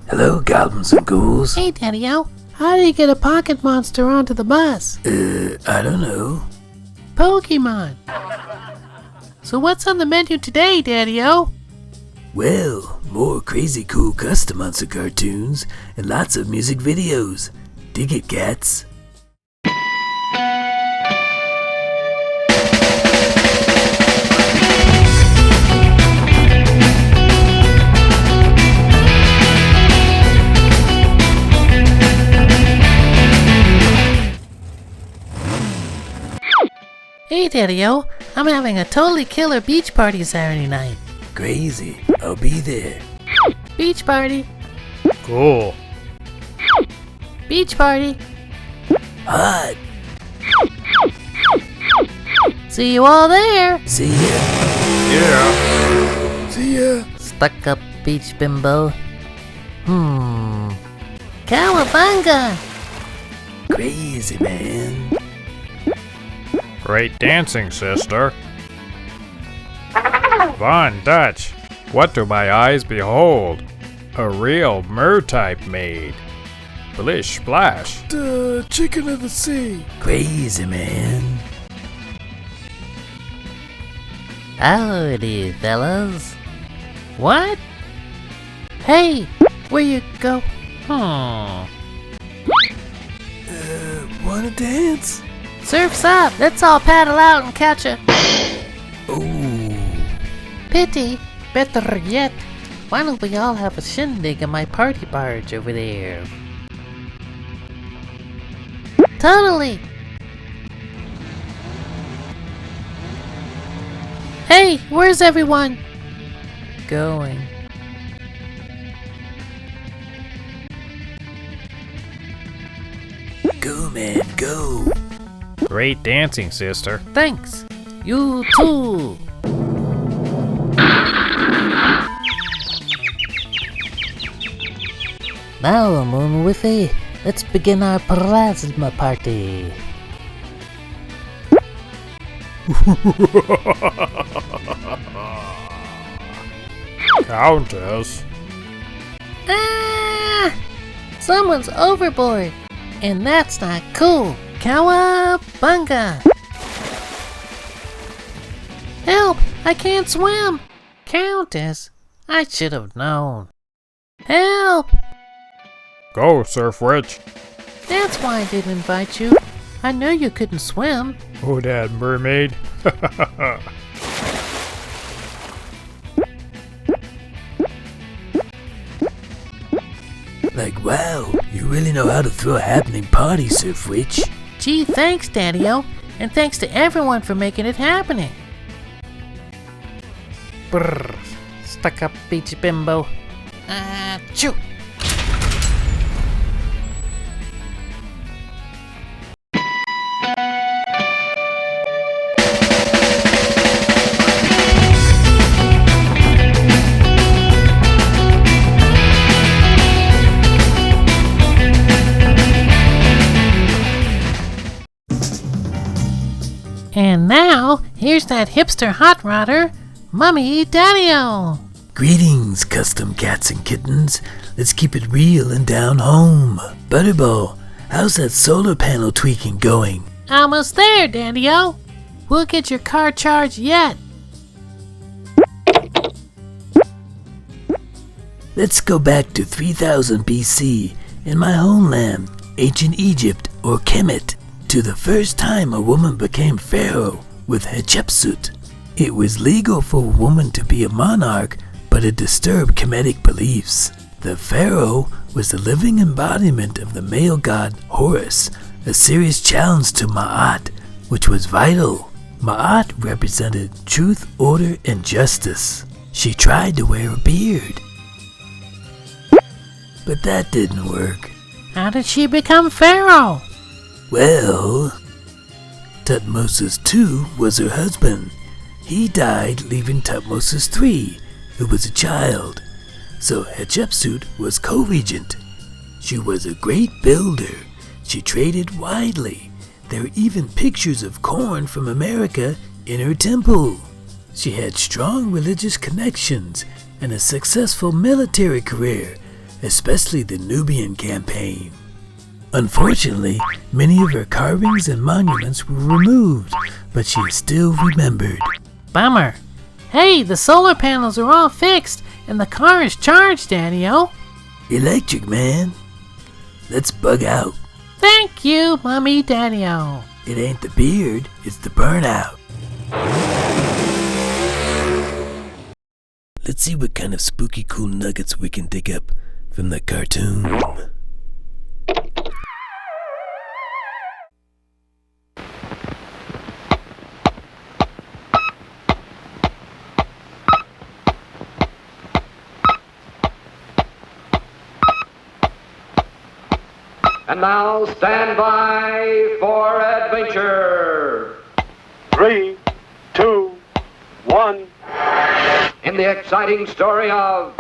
Hello, goblins and ghouls. Hey, DaddyO. How do you get a pocket monster onto the bus? I don't know. Pokemon. So what's on the menu today, DaddyO? Well, more crazy cool Kustomonster cartoons and lots of music videos. Dig it, cats. Hey, DaddyO. I'm having a totally killer beach party Saturday night. Crazy. I'll be there. Beach party. Cool. Beach party. Hot. See you all there. See ya. Yeah. See ya. Stuck up beach bimbo. Cowabunga. Crazy, man. Great dancing, sister. Von Dutch, what do my eyes behold? A real mer-type maid. Blish splash. The chicken of the sea. Crazy, man. Howdy, fellas. What? Hey, where you go? Wanna dance? Surf's up. Let's all paddle out and catch a Ooh. pity. Better yet, why don't we all have a shindig in my party barge over there? Totally. Hey, where's everyone going? Go, man, go. Great dancing, sister. Thanks. You too. Now, Moonwifty, let's begin our plasma party. Countess. Ah! Someone's overboard, and that's not cool. Cowabunga! Help! I can't swim! Countess, I should have known. Help! Go, Surf Witch. That's why I didn't invite you. I knew you couldn't swim. Oh, that mermaid. Like, wow, you really know how to throw a happening party, Surf Witch. Gee, thanks, DaddyO, and thanks to everyone for making it happening. Brrr, stuck up beach bimbo. Achoo! And now, here's that hipster hot rodder, Mummy DaddyO. Greetings, custom cats and kittens. Let's keep it real and down home. Butterball, how's that solar panel tweaking going? Almost there, DaddyO. We'll get your car charged yet. Let's go back to 3000 BC in my homeland, ancient Egypt or Kemet, to the first time a woman became pharaoh with Hatchepsut. It was legal for a woman to be a monarch, but but it disturbed Kemetic beliefs. The pharaoh was the living embodiment of the male god Horus, a serious challenge to Ma'at, which was vital. Ma'at represented truth, order, and justice. She tried to wear a beard, but that didn't work. How did she become pharaoh? Well, Tutmosis II was her husband. He died, leaving Tutmosis III, who was a child. So Hatchepsut was co-regent. She was a great builder. She traded widely. There are even pictures of corn from America in her temple. She had strong religious connections and a successful military career, especially the Nubian campaign. Unfortunately, many of her carvings and monuments were removed, but she is still remembered. Bummer. Hey, the solar panels are all fixed and the car is charged, DaddyO. Electric, man. Let's bug out. Thank you, Mommy DaddyO. It ain't the beard, it's the burnout. Let's see what kind of spooky cool nuggets we can dig up from the cartoon. And now stand by for adventure. 3, 2, 1. In the exciting story of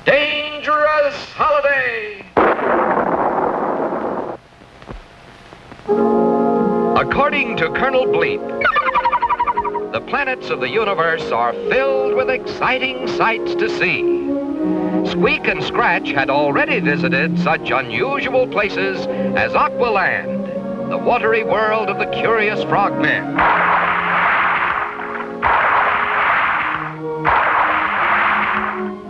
Dangerous Holiday. According to Colonel Bleep, the planets of the universe are filled with exciting sights to see. Squeak and Scratch had already visited such unusual places as Aqualand, the watery world of the curious frogmen,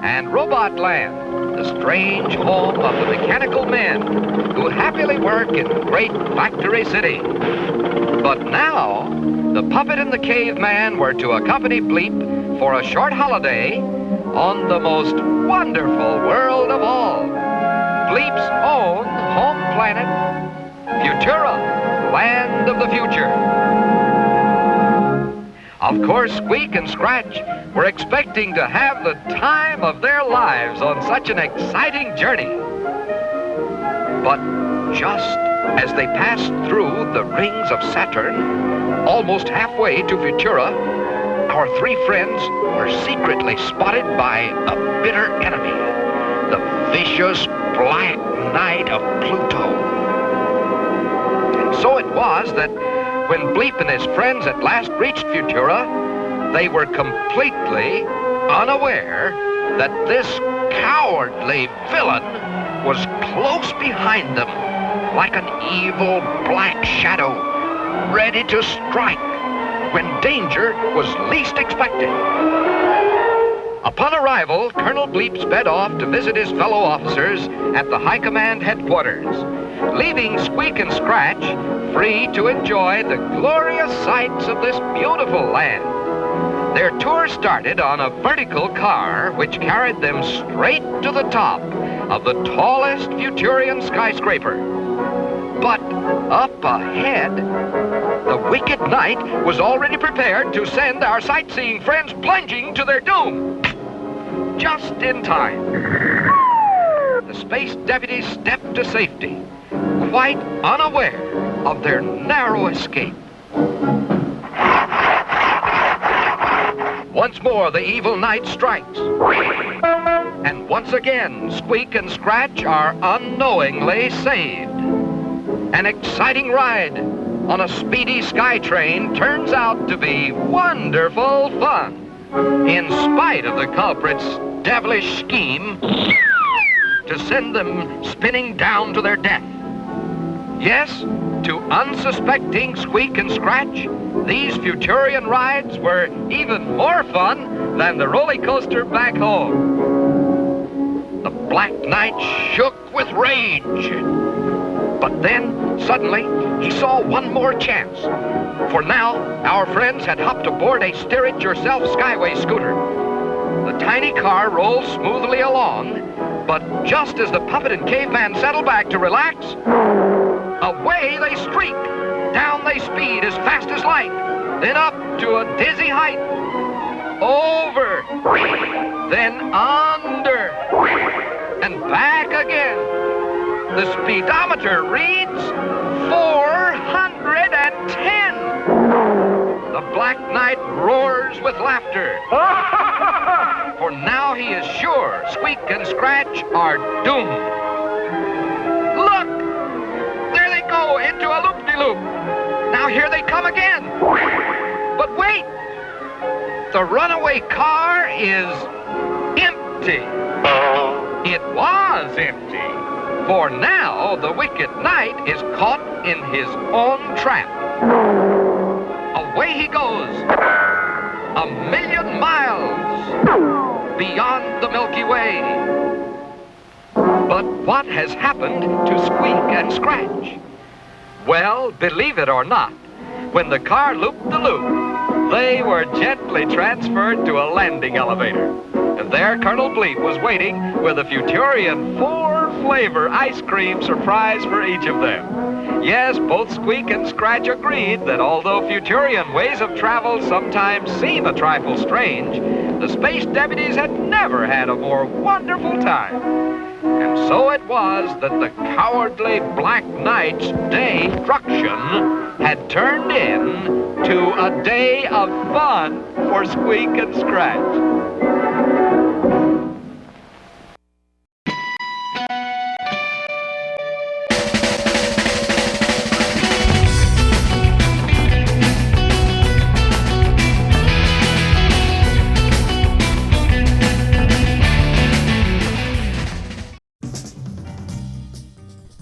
and Robotland, the strange home of the mechanical men who happily work in Great Factory City. But now, the puppet and the caveman were to accompany Bleep for a short holiday on the most wonderful world of all, Bleep's own home planet, Futura, land of the future. Of course, Squeak and Scratch were expecting to have the time of their lives on such an exciting journey. But just as they passed through the rings of Saturn, almost halfway to Futura, our three friends were secretly spotted by a bitter enemy, the vicious Black Knight of Pluto. And so it was that when Bleep and his friends at last reached Futura, they were completely unaware that this cowardly villain was close behind them, like an evil black shadow, ready to strike when danger was least expected. Upon arrival, Colonel Bleep sped off to visit his fellow officers at the High Command headquarters, leaving Squeak and Scratch free to enjoy the glorious sights of this beautiful land. Their tour started on a vertical car which carried them straight to the top of the tallest Futurian skyscraper. But up ahead, the wicked knight was already prepared to send our sightseeing friends plunging to their doom. Just in time, the space deputies stepped to safety, quite unaware of their narrow escape. Once more, the evil knight strikes. And once again, Squeak and Scratch are unknowingly saved. An exciting ride on a speedy sky train turns out to be wonderful fun, in spite of the culprit's devilish scheme to send them spinning down to their death. Yes, to unsuspecting Squeak and Scratch, these Futurian rides were even more fun than the roller coaster back home. The Black Knight shook with rage. But then, suddenly, he saw one more chance. For now, our friends had hopped aboard a steer-it-yourself Skyway scooter. The tiny car rolled smoothly along, but just as the puppet and caveman settled back to relax, away they streak. Down they speed as fast as light, then up to a dizzy height. Over, then under, and back again. The speedometer reads 410. The Black Knight roars with laughter. For now he is sure Squeak and Scratch are doomed. Look! There they go into a loop-de-loop. Now here they come again. But wait! The runaway car is empty. It was empty. For now, the wicked knight is caught in his own trap. Away he goes, 1,000,000 miles beyond the Milky Way. But what has happened to Squeak and Scratch? Well, believe it or not, when the car looped the loop, they were gently transferred to a landing elevator. And there Colonel Bleep was waiting with a Futurian 4-flavor ice cream surprise for each of them. Yes, both Squeak and Scratch agreed that although Futurian ways of travel sometimes seem a trifle strange, the space deputies had never had a more wonderful time. And so it was that the cowardly Black Knight's destruction had turned into a day of fun for Squeak and Scratch.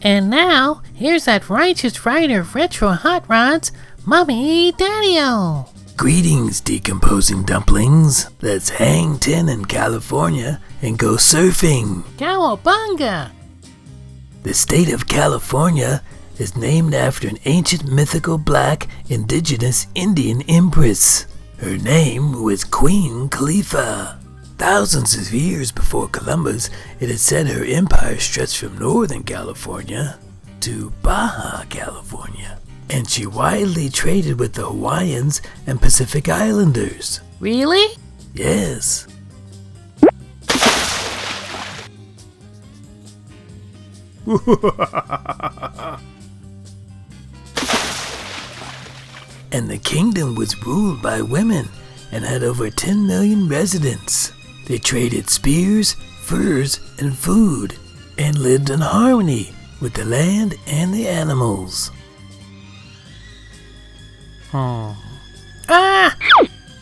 And now, here's that righteous rider of retro hot rods, Mummy DaddyO. Greetings, decomposing dumplings. Let's hang 10 in California and go surfing. Cowabunga! The state of California is named after an ancient mythical black indigenous Indian empress. Her name was Queen Califa. Thousands of years before Columbus, it is said her empire stretched from Northern California to Baja California, and she widely traded with the Hawaiians and Pacific Islanders. Really? Yes. And the kingdom was ruled by women and had over 10 million residents. They traded spears, furs, and food, and lived in harmony with the land and the animals. Ah!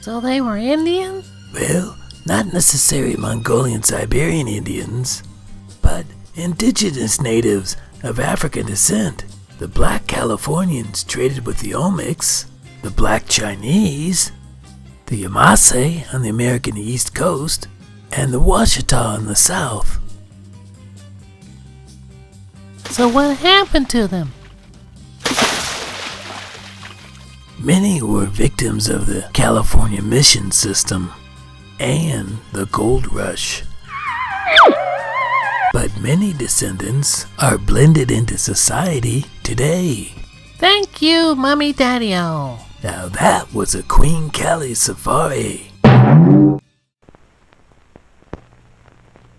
So they were Indian? Well, not necessarily Mongolian Siberian Indians, but indigenous natives of African descent. The Black Californians traded with the Olmecs, the Black Chinese, the Yamasee on the American East Coast, and the Washita in the South. So what happened to them? Many were victims of the California mission system and the gold rush. But many descendants are blended into society today. Thank you, Mummy DaddyO. Now that was a Queen Cali safari.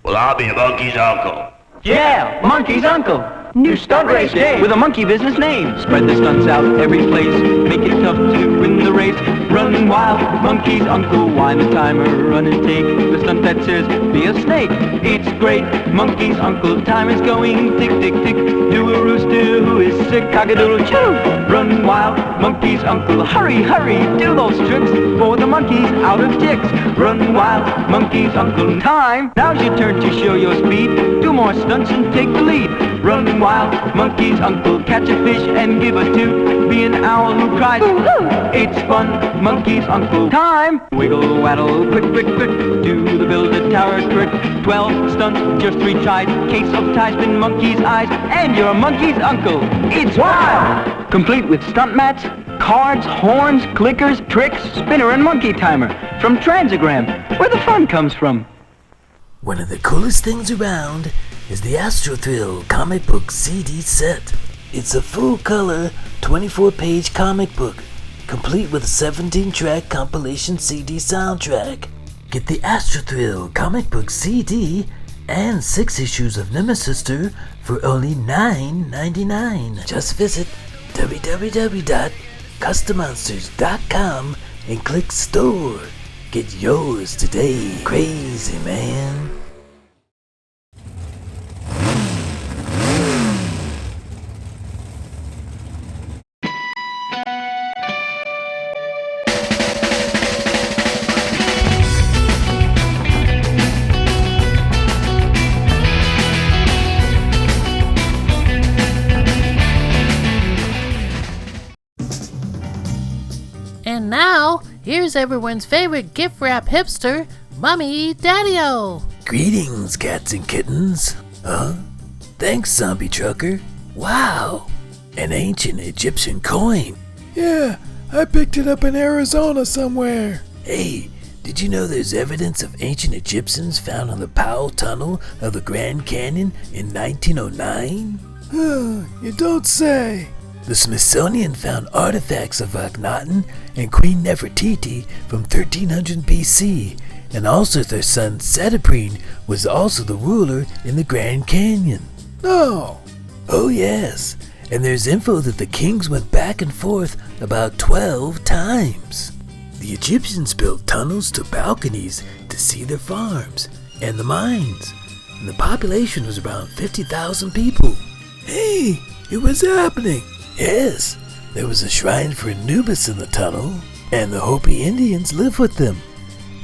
Well, I'll be a monkey's uncle. Yeah, monkey's uncle. New stunt race day with a monkey business name. Spread the stunts out every place. Make it tough to win the race. Run wild, monkey's uncle. Wind the timer, run and take the stunt that says be a snake. It's great, monkey's uncle. Time is going tick, tick, tick. Do a rooster who is sick. Cock-a-doodle choo. Run wild, monkey's uncle. Hurry, hurry, do those tricks for the monkeys out of ticks. Run wild, monkey's uncle. Time, now's your turn to show your speed. Do more stunts and take the lead. Run wild, monkey's uncle. Catch a fish and give a toot. Be an owl who cries hoo-hoo. It's fun, monkey's uncle. Time, wiggle, waddle, quick, quick, quick. Do the build-a-tower trick. 12 stunts, just 3 tries. Case of tie spin monkey's eyes, and you're a monkey's uncle. It's wild! complete with stunt mats, cards, horns, clickers, tricks, spinner, and monkey timer from Transagram, where the fun comes from. One of the coolest things around is the Astro Thrill comic book CD set. It's a full-color, 24-page comic book, complete with a 17-track compilation CD soundtrack. Get the Astro Thrill comic book CD and 6 issues of Nemesister for only $9.99. Just visit www.kustomonsters.com and click store. Get yours today. Crazy, man. And now, here's everyone's favorite gift wrap hipster, Mummy DaddyO. Greetings, cats and kittens. Thanks, zombie trucker. Wow, an ancient Egyptian coin. Yeah, I picked it up in Arizona somewhere. Hey, did you know there's evidence of ancient Egyptians found on the Powell Tunnel of the Grand Canyon in 1909? You don't say. The Smithsonian found artifacts of Akhenaten and Queen Nefertiti from 1300 BC, and also their son Setaprine was also the ruler in the Grand Canyon. No. Oh yes, and there's info that the kings went back and forth about 12 times. The Egyptians built tunnels to balconies to see their farms and the mines, and the population was around 50,000 people. Hey, it was happening. Yes, there was a shrine for Anubis in the tunnel, and the Hopi Indians live with them,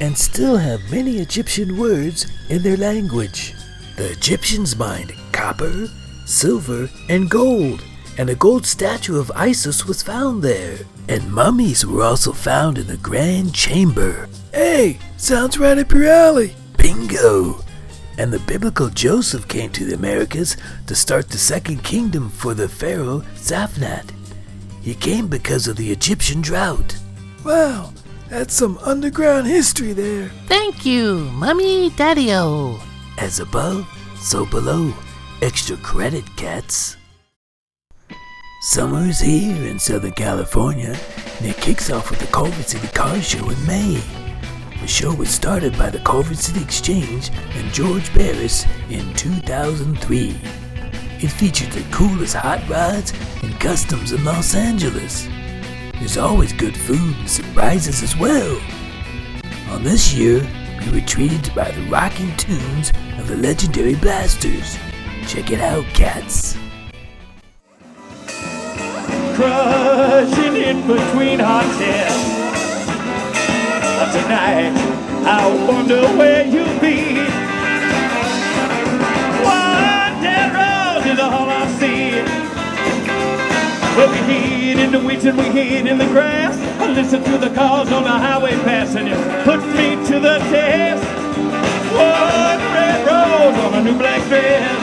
and still have many Egyptian words in their language. The Egyptians mined copper, silver, and gold, and a gold statue of Isis was found there, and mummies were also found in the Grand Chamber. Hey, sounds right up your alley. Bingo! And the biblical Joseph came to the Americas to start the second kingdom for the pharaoh Zaphnat. He came because of the Egyptian drought. Wow, that's some underground history there. Thank you, Mummy DaddyO. As above, so below. Extra credit, cats. Summer is here in Southern California, and it kicks off with the Culver City Car Show in May. The show was started by the Culver City Exchange and George Barris in 2003. It featured the coolest hot rods and customs in Los Angeles. There's always good food and surprises as well. On this year, we were treated by the rocking tunes of the legendary Blasters. Check it out, cats. Crushing in between hot tears. Tonight, I wonder where you'll be. One dead rose is all I see. But we hid in the weeds and we hid in the grass. I listen to the calls on the highway passing it. Put me to the test. One red rose on a new black dress.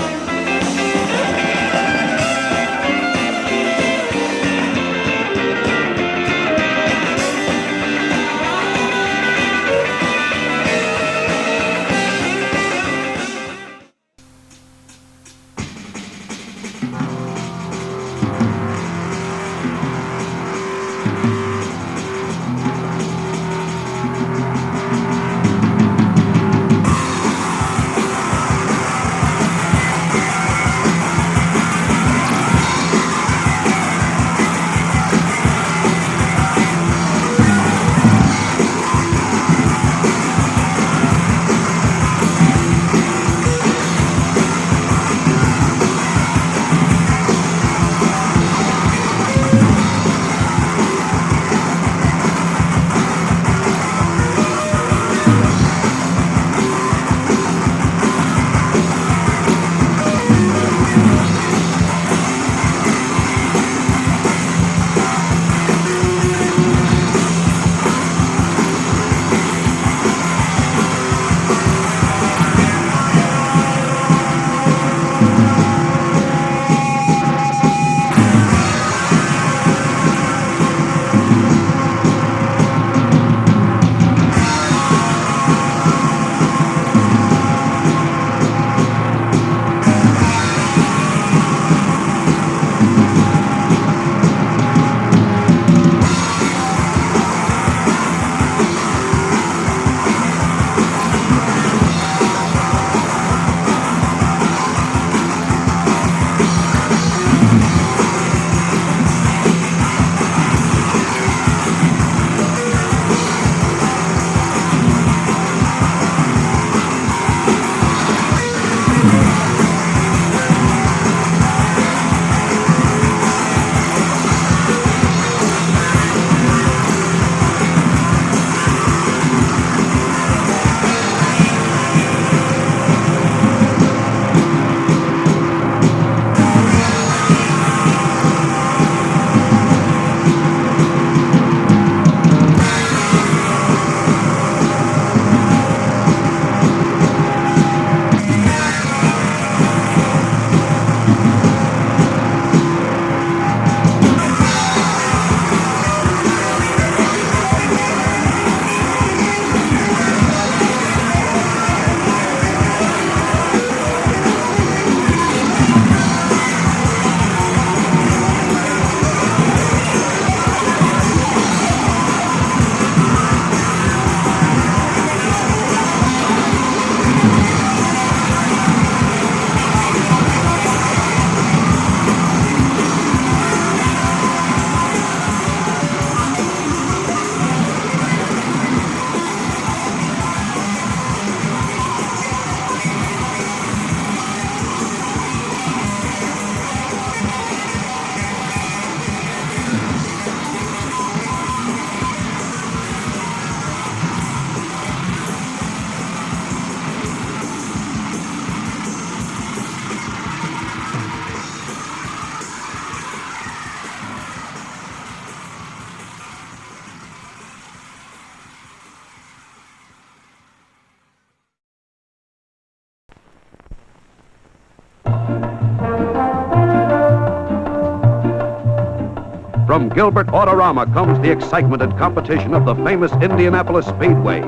From Gilbert Autorama comes the excitement and competition of the famous Indianapolis Speedway,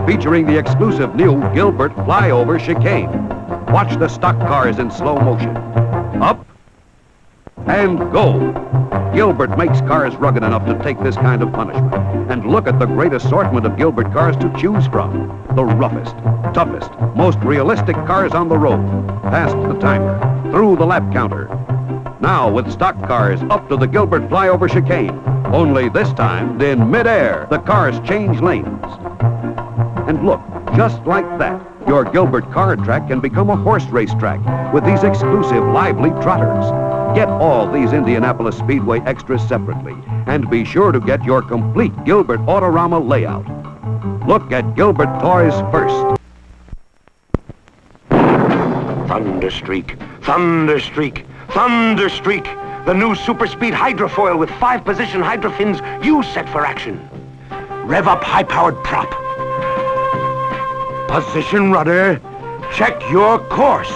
featuring the exclusive new Gilbert Flyover Chicane. Watch the stock cars in slow motion. Up and go. Gilbert makes cars rugged enough to take this kind of punishment. And look at the great assortment of Gilbert cars to choose from. The roughest, toughest, most realistic cars on the road. Past the timer, through the lap counter. Now with stock cars up to the Gilbert Flyover Chicane. Only this time, in midair, the cars change lanes. And look, just like that, your Gilbert car track can become a horse race track with these exclusive lively trotters. Get all these Indianapolis Speedway extras separately, and be sure to get your complete Gilbert Autorama layout. Look at Gilbert toys first. Thunderstreak, Thunderstreak, Thunderstreak. The new super speed hydrofoil with 5-position hydro fins you set for action. Rev up high-powered prop. Position rudder. Check your course.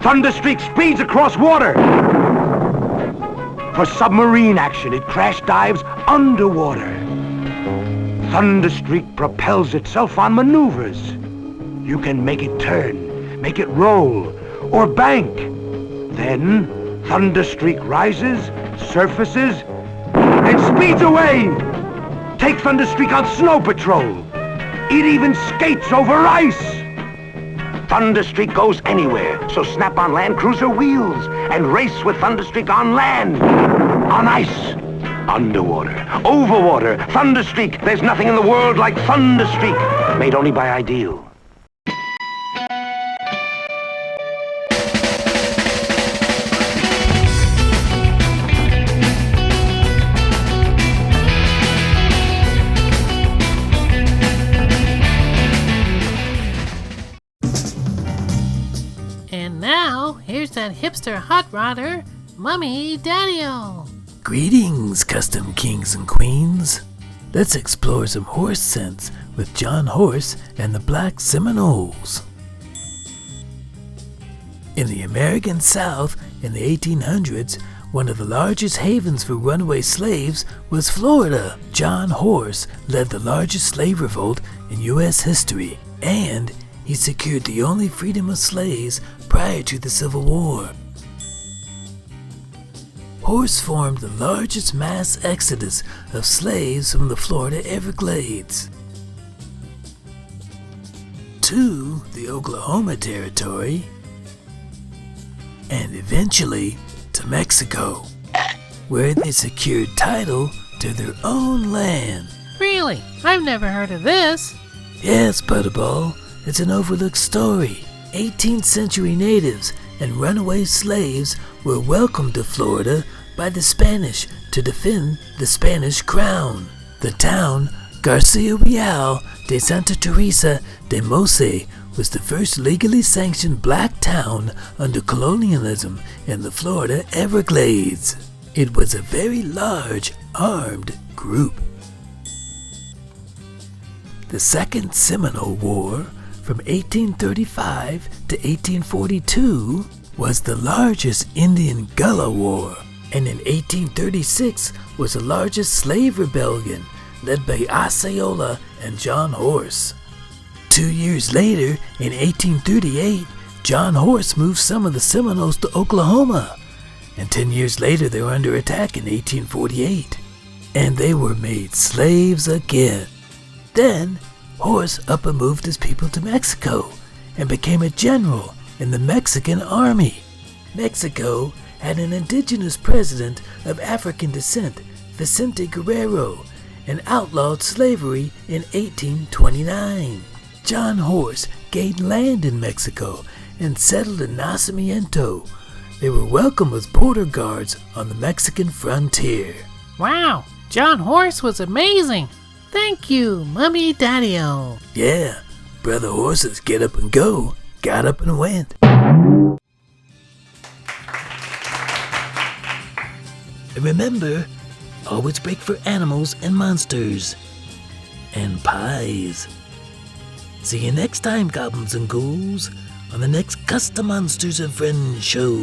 Thunderstreak speeds across water. For submarine action, it crash dives underwater. Thunderstreak propels itself on maneuvers. You can make it turn, make it roll, or bank. Then, Thunderstreak rises, surfaces, and speeds away. Take Thunderstreak on snow patrol. It even skates over ice. Thunderstreak goes anywhere, so snap on Land Cruiser wheels and race with Thunderstreak on land, on ice, underwater, overwater. Thunderstreak, there's nothing in the world like Thunderstreak, made only by Ideal. And now, here's that hipster hot rodder, Mummy DaddyO. Greetings, custom kings and queens. Let's explore some horse sense with John Horse and the Black Seminoles. In the American South in the 1800s, one of the largest havens for runaway slaves was Florida. John Horse led the largest slave revolt in U.S. history, and he secured the only freedom of slaves prior to the Civil War. Horse formed the largest mass exodus of slaves from the Florida Everglades to the Oklahoma Territory and eventually to Mexico, where they secured title to their own land. Really? I've never heard of this. Yes, Butterball, it's an overlooked story. 18th century natives and runaway slaves were welcomed to Florida by the Spanish to defend the Spanish crown. The town, Garcia Real de Santa Teresa de Mose, was the first legally sanctioned black town under colonialism in the Florida Everglades. It was a very large armed group. The Second Seminole War from 1835 to 1842 was the largest Indian Gullah War, and in 1836 was the largest slave rebellion led by Osceola and John Horse. 2 years later, in 1838, John Horse moved some of the Seminoles to Oklahoma, and 10 years later they were under attack in 1848, and they were made slaves again. Then, Horse up and moved his people to Mexico and became a general in the Mexican army. Mexico had an indigenous president of African descent, Vicente Guerrero, and outlawed slavery in 1829. John Horse gained land in Mexico and settled in Nacimiento. They were welcomed as border guards on the Mexican frontier. Wow, John Horse was amazing. Thank you, Mummy DaddyO. Yeah, Brother Horse's get up and go got up and went. And remember, always break for animals and monsters. And pies. See you next time, goblins and ghouls, on the next Kustomonsters and Friends show.